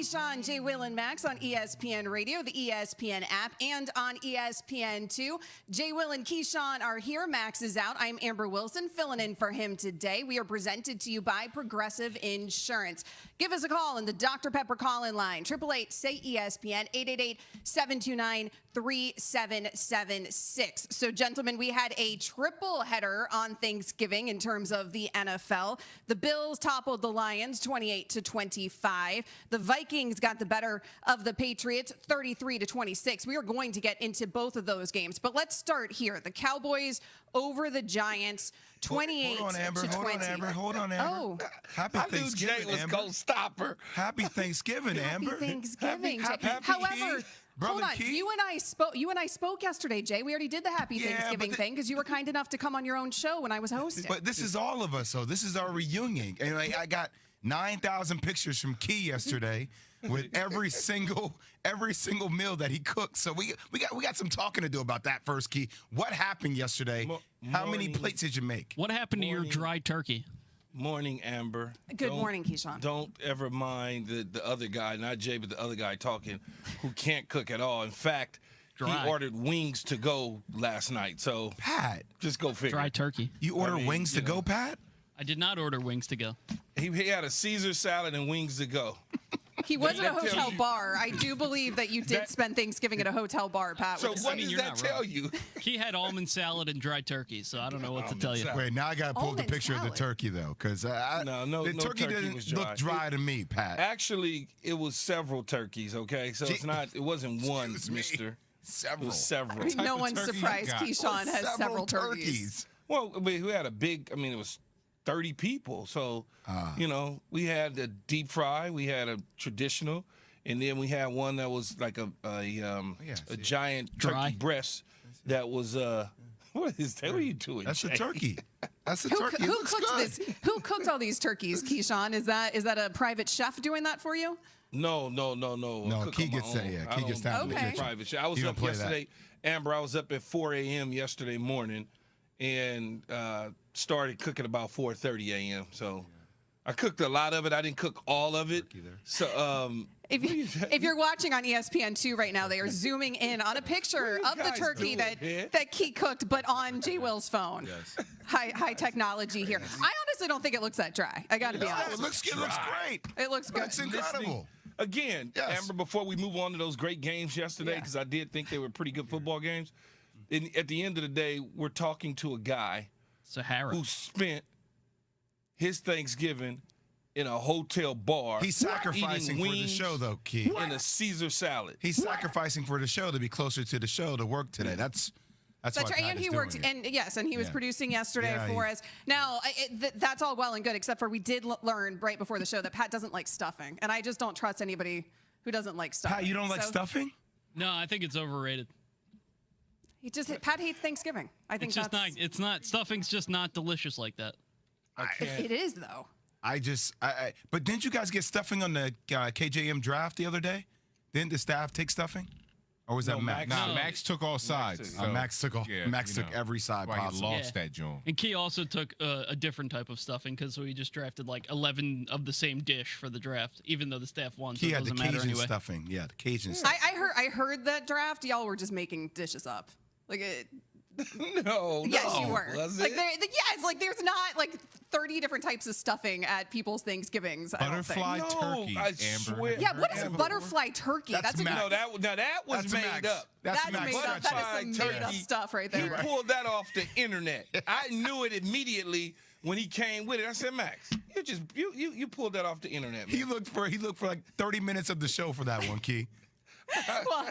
Sean, Jay, Will, and Max on ESPN Radio, the ESPN app, and on ESPN2. Jay, Will, and Keyshawn are here. Max is out. I'm Amber Wilson, filling in for him today. We are presented to you by Progressive Insurance. Give us a call in the Dr. Pepper call-in line, 888-SAY-ESPN, 888-729-3776. So, gentlemen, we had a triple header on Thanksgiving in terms of the NFL. The Bills toppled the Lions 28-25. The Vikings got the better of the Patriots 33-26. We are going to get into both of those games, but let's start here. The Cowboys over the Giants 28 Hold on, Amber. to 20. Hold on, Amber. Oh. Happy Thanksgiving, I knew Jay was Amber. gonna stop her. Happy Thanksgiving, Amber. Happy Thanksgiving, Jay. happy However, Key. Brother hold on. Key. You and I spoke yesterday, Jay. We already did the Happy Thanksgiving thing because you were kind enough to come on your own show when I was hosting. But this is all of us, so this is our reunion. And I got 9,000 pictures from Key yesterday with every single meal that he cooked. So we got some talking to do about that first, Key. What happened yesterday? How many plates did you make? What happened to your dry turkey? Morning, Amber. Good morning, Keyshawn. Don't ever mind the other guy, not Jay, but the other guy talking, who can't cook at all. In fact, he ordered wings to go last night. So, Pat, just go figure. Dry turkey. you order wings to go, Pat? I did not order wings to go. He had a Caesar salad and wings to go. He was at a that tells hotel you- ar. I do believe that you did spend Thanksgiving at a hotel bar, Pat. So with what the- does you're that not tell wrong. you? He had almond salad and dry turkey, so I don't know what to tell you. salad. Wait, now I got to pull the Almond picture of salad. the turkey, though, because No, the no turkey turkey doesn't was dry. look dry to me, Pat. Actually, it was several turkeys, okay? So it wasn't one, Excuse me. mister. It Several. was several. I mean, no of one's turkey you surprised got? Keyshawn has several turkeys. Well, I mean, we had it was 30 people. So, we had a deep fry, we had a traditional, and then we had one that was like a giant Dry? turkey breast that was, what is that? What are you doing, That's a Jay? turkey. That's a Who, turkey. It who looks cooked good. this? Who cooked all these turkeys, Keyshawn? Is that a private chef doing that for you? No. No, I cook Key on my gets that, own. yeah, I Key don't gets down in the do kitchen. private shit. I was He don't up play that. yesterday, Amber, I was up at 4 a.m. yesterday morning and started cooking about 4:30 a.m. So I cooked a lot of it. I didn't cook all of it. So If you're watching on ESPN2 right now, they are zooming in on a picture What of are the you guys turkey doing, man? that Key cooked, but on J. Will's phone. Yes. High technology here. I honestly don't think it looks that dry. I got to be No, honest. it looks great. It looks good. That's incredible. Again, Yes. Amber, before we move on to those great games yesterday, Yeah. because I did think they were pretty good football games, at the end of the day, we're talking to a guy Sahara. who spent his Thanksgiving in a hotel bar. He's sacrificing eating for the wings show, though, Key. in a Caesar salad. He's sacrificing for the show to be closer to the show to work today. That's why That's right. Pat And is he doing worked, it. and yes, and he was Yeah. producing yesterday Yeah, for us. Now, that's all well and good, except for we did learn right before the show that Pat doesn't like stuffing, and I just don't trust anybody who doesn't like stuffing. Pat, you don't like So stuffing? No, I think it's overrated. Pat hates Thanksgiving. I think It's just not. It's not. Stuffing's just not delicious like that. It is though. But didn't you guys get stuffing on the KJM draft the other day? Didn't the staff take stuffing? Or was that No, Max? Max- Nah, No. Max took all sides. took- so, Max took all. yeah, Max you took know, every side that's why possible. he lost Yeah. that joint. And Key also took a different type of stuffing because we just drafted like 11 of the same dish for the draft, even though the staff won. So He it had the doesn't matter Cajun anyway. stuffing. Yeah, the Cajun stuffing. I heard that draft. Y'all were just making dishes up. Like No, yes, you were. Was Like it? yes, like there's not like 30 different types of stuffing at people's Thanksgivings. I don't think. Butterfly No, turkey, I Amber. swear. Yeah, what is Amber. butterfly turkey? That's a Max. No, that was That's made Max. up. That's Max. made up. That is some Butterfly made up turkey. stuff right He there. pulled that off the internet. I knew it immediately when he came with it. I said, Max, you pulled that off the internet, man. He looked for like 30 minutes of the show for that one, Key.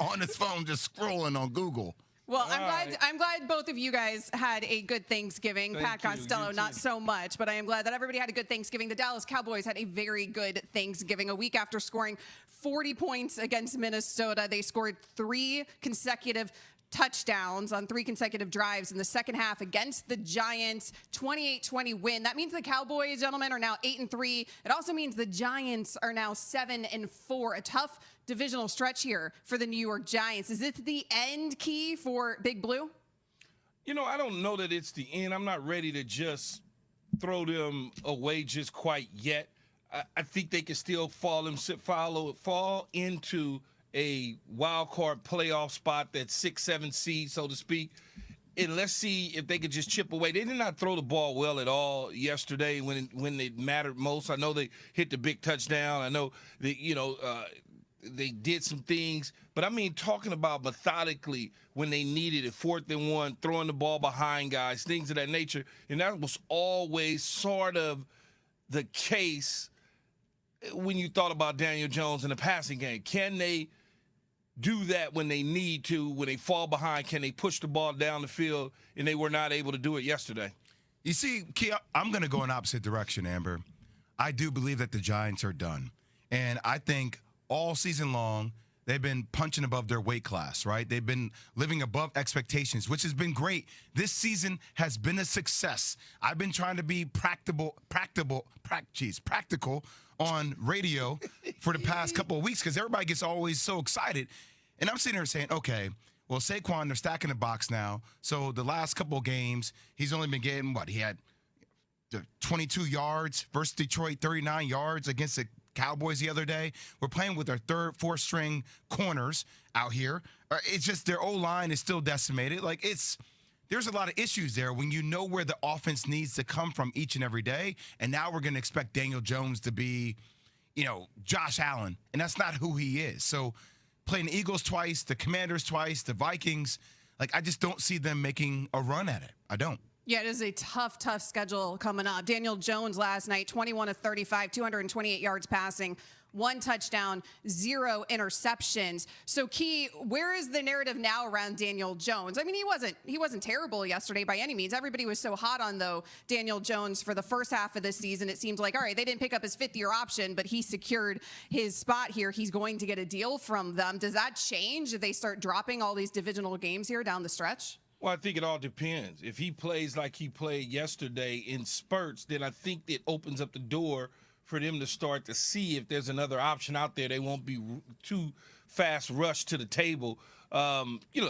On his phone, just scrolling on Google. Well, right. I'm glad both of you guys had a good Thanksgiving. Thank Pat you. Costello, You not too. so much, but I am glad that everybody had a good Thanksgiving. The Dallas Cowboys had a very good Thanksgiving. A week after scoring 40 points against Minnesota, they scored 3 consecutive touchdowns on 3 consecutive drives in the second half against the Giants. 28-20 win. That means the Cowboys, gentlemen, are now 8-3. It also means the Giants are now 7-4. A tough divisional stretch here for the New York Giants. Is this the end, Key, for Big Blue? I don't know that it's the end. I'm not ready to just throw them away just quite yet. I think they can still fall into a wild card playoff spot, that 6-7 seed, so to speak. And let's see if they could just chip away. They did not throw the ball well at all yesterday when it mattered most. I know they hit the big touchdown. I know they did some things. But, I mean, talking about methodically when they needed it, 4th and 1, throwing the ball behind guys, things of that nature. And that was always sort of the case when you thought about Daniel Jones in the passing game. Can they do that when they need to, when they fall behind? Can they push the ball down the field? And they were not able to do it yesterday. You see, Kia, I'm going to go in opposite direction, Amber. I do believe that the Giants are done. And I think all season long, they've been punching above their weight class, right? They've been living above expectations, which has been great. This season has been a success. I've been trying to be practical on radio for the past couple of weeks because everybody gets always so excited. And I'm sitting here saying, okay, well, Saquon, they're stacking the box now. So the last couple of games, he's only been getting what? He had 22 yards versus Detroit, 39 yards against the Cowboys the other day. We're playing with our 3rd, 4th string corners out here. It's just their O-line is still decimated. There's a lot of issues there when you know where the offense needs to come from each and every day. And now we're going to expect Daniel Jones to be, Josh Allen. And that's not who he is. So playing the Eagles twice, the Commanders twice, the Vikings, I just don't see them making a run at it. I don't. Yeah, it is a tough schedule coming up. Daniel Jones last night, 21 of 35, 228 yards passing, 1 touchdown, 0 interceptions. So, Key, where is the narrative now around Daniel Jones? I mean, he wasn't terrible yesterday by any means. Everybody was so hot on, though, Daniel Jones for the first half of the season. It seems like, all right, they didn't pick up his 5th-year option, but he secured his spot here. He's going to get a deal from them. Does that change if they start dropping all these divisional games here down the stretch? Well, I think it all depends. If he plays like he played yesterday in spurts, then I think it opens up the door for them to start to see if there's another option out there. They won't be too fast rushed to the table.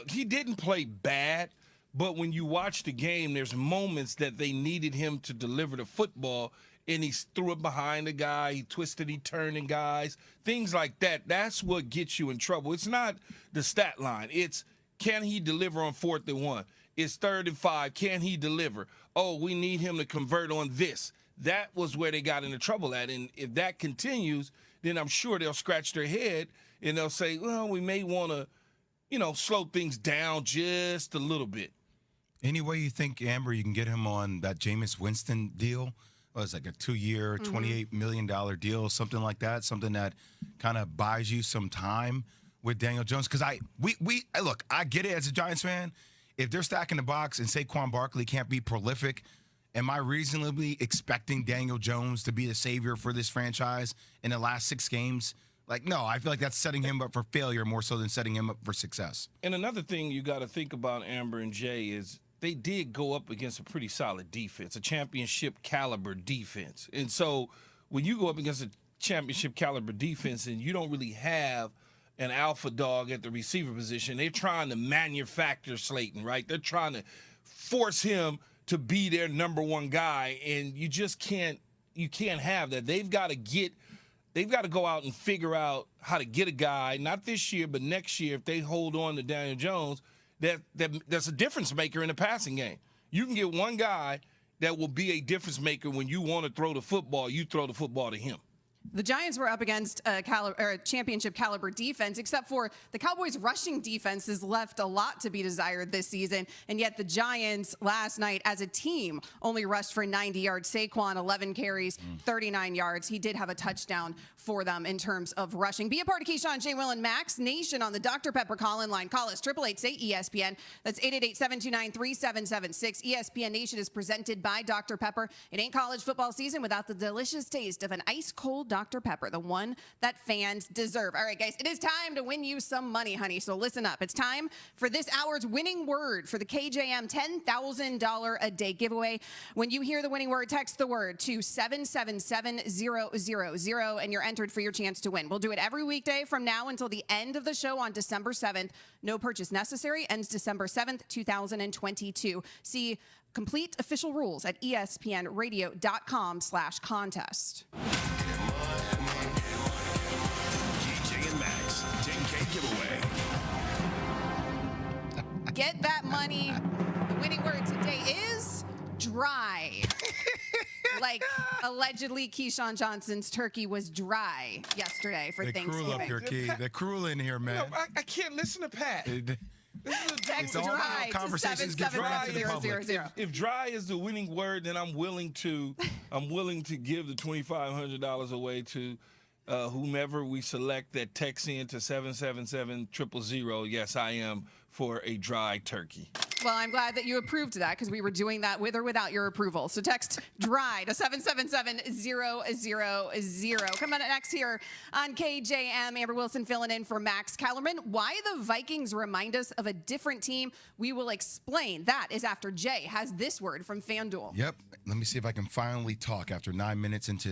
He didn't play bad, but when you watch the game, there's moments that they needed him to deliver the football, and he threw it behind the guy. He twisted, he turned in guys, things like that. That's what gets you in trouble. It's not the stat line. It's, can he deliver on 4th and 1? It's 3rd and 5. Can he deliver? Oh, we need him to convert on this. That was where they got into trouble at. And if that continues, then I'm sure they'll scratch their head and they'll say, well, we may want to, slow things down just a little bit. Any way you think, Amber, you can get him on that Jameis Winston deal? Well, it's like a 2-year, $28 million deal, something like that, something that kind of buys you some time with Daniel Jones? Because look, I get it as a Giants fan. If they're stacking the box and Saquon Barkley can't be prolific, am I reasonably expecting Daniel Jones to be the savior for this franchise in the last 6 games? No, I feel like that's setting him up for failure more so than setting him up for success. And another thing you got to think about, Amber and Jay, is they did go up against a pretty solid defense, a championship caliber defense. And so when you go up against a championship caliber defense and you don't really have an alpha dog at the receiver position, they're trying to manufacture Slayton, right? They're trying to force him to be their number 1 guy, and you just can't have that. They've got to go out and figure out how to get a guy, not this year, but next year, if they hold on to Daniel Jones, that's a difference maker in the passing game. You can get one guy that will be a difference maker when you want to throw the football, you throw the football to him. The Giants were up against a championship caliber defense, except for the Cowboys' rushing defense has left a lot to be desired this season. And yet the Giants last night as a team only rushed for 90 yards. Saquon, 11 carries, 39 yards. He did have a touchdown for them in terms of rushing. Be a part of Keyshawn, J. Will, and Max Nation on the Dr. Pepper call-in line. Call us 888-SAY-ESPN. That's 888-729-3776. ESPN Nation is presented by Dr. Pepper. It ain't college football season without the delicious taste of an ice-cold Dr. Pepper, the one that fans deserve. All right, guys, it is time to win you some money, honey. So listen up. It's time for this hour's winning word for the KJM $10,000 a day giveaway. When you hear the winning word, text the word to 777-000, and you're entered for your chance to win. We'll do it every weekday from now until the end of the show on December 7th. No purchase necessary. Ends December 7th, 2022. See complete official rules at espnradio.com/contest. like allegedly Keyshawn Johnson's turkey was dry yesterday for They're Thanksgiving. cruel up here, Key. They're cruel in here, man. No, I can't listen to Pat. Text It's all about dry to conversations get brought out to the public. 77000. If dry is the winning word, then I'm willing to give the $2,500 away to whomever we select that texts in to 777-000. Yes, I am for a dry turkey. Well, I'm glad that you approved that because we were doing that with or without your approval. So text DRY to 777-000. Coming up next here on KJM, Amber Wilson filling in for Max Kellerman. Why the Vikings remind us of a different team, we will explain. That is after Jay has this word from FanDuel. Yep. Let me see if I can finally talk after 9 minutes into